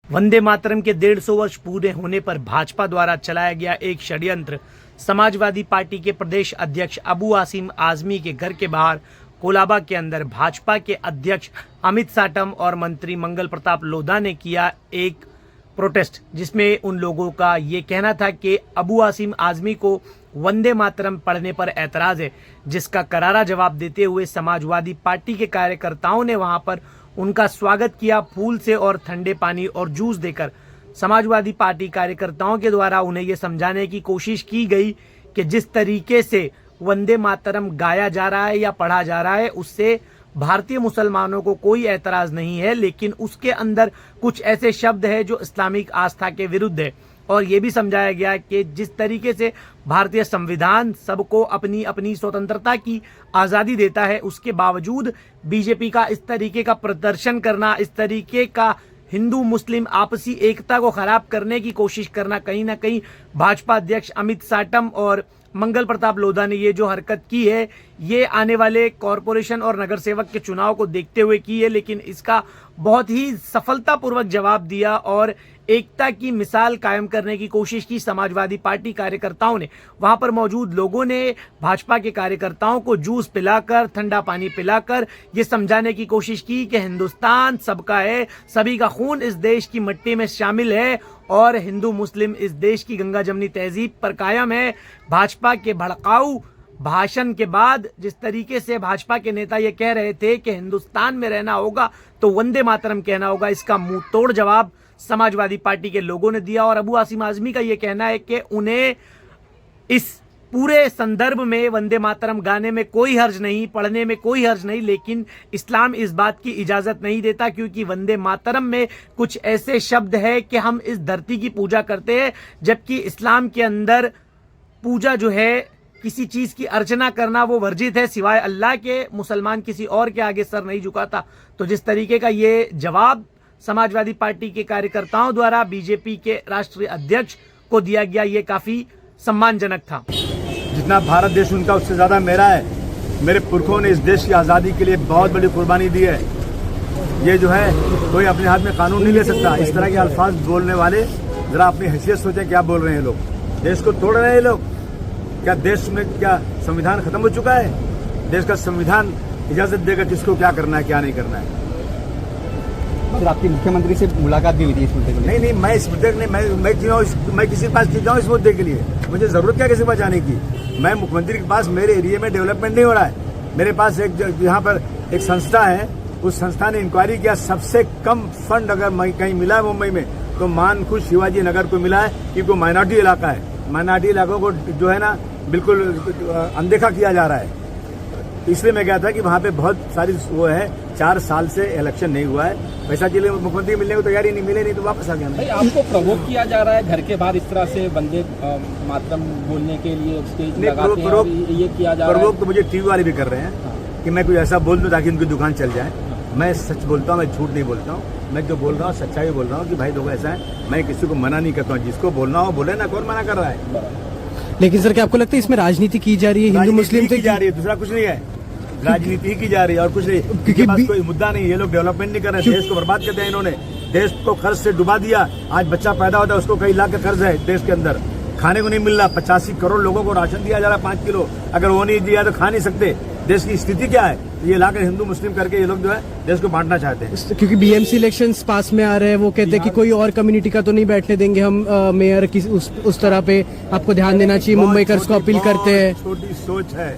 वंदे मातरम के 150 वर्ष पूरे होने पर भाजपा द्वारा चलाया गया एक षड्यंत्र समाजवादी पार्टी के प्रदेश अध्यक्ष अबू आसिम आजमी के घर के बाहर कोलाबा के अंदर भाजपा के अध्यक्ष अमित साटम और मंत्री मंगल प्रताप लोधा ने किया एक प्रोटेस्ट, जिसमें उन लोगों का ये कहना था कि अबू आसिम आजमी को वंदे मातरम पढ़ने पर ऐतराज है, जिसका करारा जवाब देते हुए समाजवादी पार्टी के कार्यकर्ताओं ने वहां पर उनका स्वागत किया फूल से और ठंडे पानी और जूस देकर। समाजवादी पार्टी कार्यकर्ताओं के द्वारा उन्हें यह समझाने की कोशिश की गई कि जिस तरीके से वंदे मातरम गाया जा रहा है या पढ़ा जा रहा है उससे भारतीय मुसलमानों को कोई ऐतराज नहीं है, लेकिन उसके अंदर कुछ ऐसे शब्द है जो इस्लामिक आस्था के विरुद्ध है। और ये भी समझाया गया कि जिस तरीके से भारतीय संविधान सबको अपनी अपनी स्वतंत्रता की आज़ादी देता है, उसके बावजूद बीजेपी का इस तरीके का प्रदर्शन करना, इस तरीके का हिंदू मुस्लिम आपसी एकता को खराब करने की कोशिश करना, कहीं ना कहीं भाजपा अध्यक्ष अमित साटम और मंगल प्रताप लोधा ने ये जो हरकत की है ये आने वाले कॉरपोरेशन और नगर सेवक के चुनाव को देखते हुए की है, लेकिन इसका बहुत ही सफलतापूर्वक जवाब दिया और एकता की मिसाल कायम करने की कोशिश की समाजवादी पार्टी कार्यकर्ताओं ने। वहां पर मौजूद लोगों ने भाजपा के कार्यकर्ताओं को जूस पिलाकर, ठंडा पानी पिलाकर ये समझाने की कोशिश की कि हिंदुस्तान सबका है, सभी का खून इस देश की मिट्टी में शामिल है और हिंदू मुस्लिम इस देश की गंगा जमनी तहजीब पर कायम है। भाजपा के भड़काऊ भाषण के बाद जिस तरीके से भाजपा के नेता ये कह रहे थे कि हिंदुस्तान में रहना होगा तो वंदे मातरम कहना होगा, इसका मुंह तोड़ जवाब समाजवादी पार्टी के लोगों ने दिया। और अबू आसिम आजमी का ये कहना है कि उन्हें इस पूरे संदर्भ में वंदे मातरम गाने में कोई हर्ज नहीं, पढ़ने में कोई हर्ज नहीं, लेकिन इस्लाम इस बात की इजाजत नहीं देता क्योंकि वंदे मातरम में कुछ ऐसे शब्द है कि हम इस धरती की पूजा करते हैं, जबकि इस्लाम के अंदर पूजा जो है, किसी चीज की अर्चना करना वो वर्जित है, सिवाय अल्लाह के मुसलमान किसी और के आगे सर नहीं झुकाता। तो जिस तरीके का ये जवाब समाजवादी पार्टी के कार्यकर्ताओं द्वारा बीजेपी के राष्ट्रीय अध्यक्ष को दिया गया, ये काफी सम्मानजनक था। जितना भारत देश उनका उससे ज्यादा मेरा है। मेरे पुरखों ने इस देश की आजादी के लिए बहुत बड़ी कुर्बानी दी है। ये जो है कोई अपने हाथ में कानून नहीं ले सकता। इस तरह के अल्फाज बोलने वाले जरा अपनी हैसियत सोचें, क्या बोल रहे हैं लोग। देश को तोड़ रहे हैं लोग। क्या देश में क्या संविधान खत्म हो चुका है? देश का संविधान इजाजत देगा किसको क्या करना है, क्या नहीं करना है। आपकी मुख्यमंत्री से मुलाकात भी हुई थी इस मुद्दे के लिए? नहीं, मैं इस मुद्दे मैं किसी के पास क्यों जाऊँ इस मुद्दे के लिए? मुझे जरूरत क्या किसी के पास जाने की? मैं मुख्यमंत्री के पास, मेरे एरिया में डेवलपमेंट नहीं हो रहा है। मेरे पास एक यहाँ पर एक संस्था है, उस संस्था ने इंक्वायरी किया, सबसे कम फंड अगर कहीं मिला है मुंबई में तो मानखुश शिवाजी नगर को मिला है, क्योंकि माइनॉरिटी इलाका है। माइनॉरिटी इलाकों को जो है ना बिल्कुल अनदेखा किया जा रहा है। इसलिए मैं कहता कि वहाँ पे बहुत सारी वो है, 4 साल से इलेक्शन नहीं हुआ है, पैसा के लिए मुख्यमंत्री मिलने को तैयारी नहीं, मिले नहीं तो वापस आ गया। भाई आपको प्रवोक किया जा रहा है घर के बाहर इस तरह से वंदे मातरम बोलने के लिए स्टेज लगाते हैं, ये किया जा रहा है। प्रवोक तो मुझे टीवी वाले भी कर रहे हैं कि मैं कुछ ऐसा बोल दूं ताकि उनकी दुकान चल जाए। मैं सच बोलता हूँ, मैं झूठ नहीं बोलता हूँ। मैं जो बोल रहा हूँ सच्चाई बोल रहा हूँ कि भाई देखो ऐसा है। मैं किसी को मना नहीं करता हूँ, जिसको बोलना हो बोले ना, कौन मना कर रहा है। लेकिन सर क्या आपको लगता है इसमें राजनीति की जा रही है? हिंदू मुस्लिम की जा रही है, दूसरा कुछ नहीं है। राजनीति की जा रही है और कुछ नहीं, क्योंकि बात कोई मुद्दा नहीं। ये लोग डेवलपमेंट नहीं कर रहे, देश को बर्बाद करते हैं इन्होंने। देश को कर्ज से डुबा दिया। आज बच्चा पैदा होता है उसको कई लाख का कर्ज है देश के अंदर, खाने को नहीं मिल रहा। 85 करोड़ लोगों को राशन दिया जा रहा है 5 किलो, अगर वो नहीं दिया तो खा नहीं सकते। देश की स्थिति क्या है? ये लाकर हिंदू मुस्लिम करके ये लोग जो है देश को बांटना चाहते हैं। क्योंकि बीएमसी इलेक्शंस पास में आ रहे हैं, वो कहते हैं कि कोई और कम्युनिटी का तो नहीं बैठने देंगे हम मेयर की उस तरह पे आपको ध्यान देना चाहिए। मुंबईकर्स को अपील करते हैं। छोटी सोच है।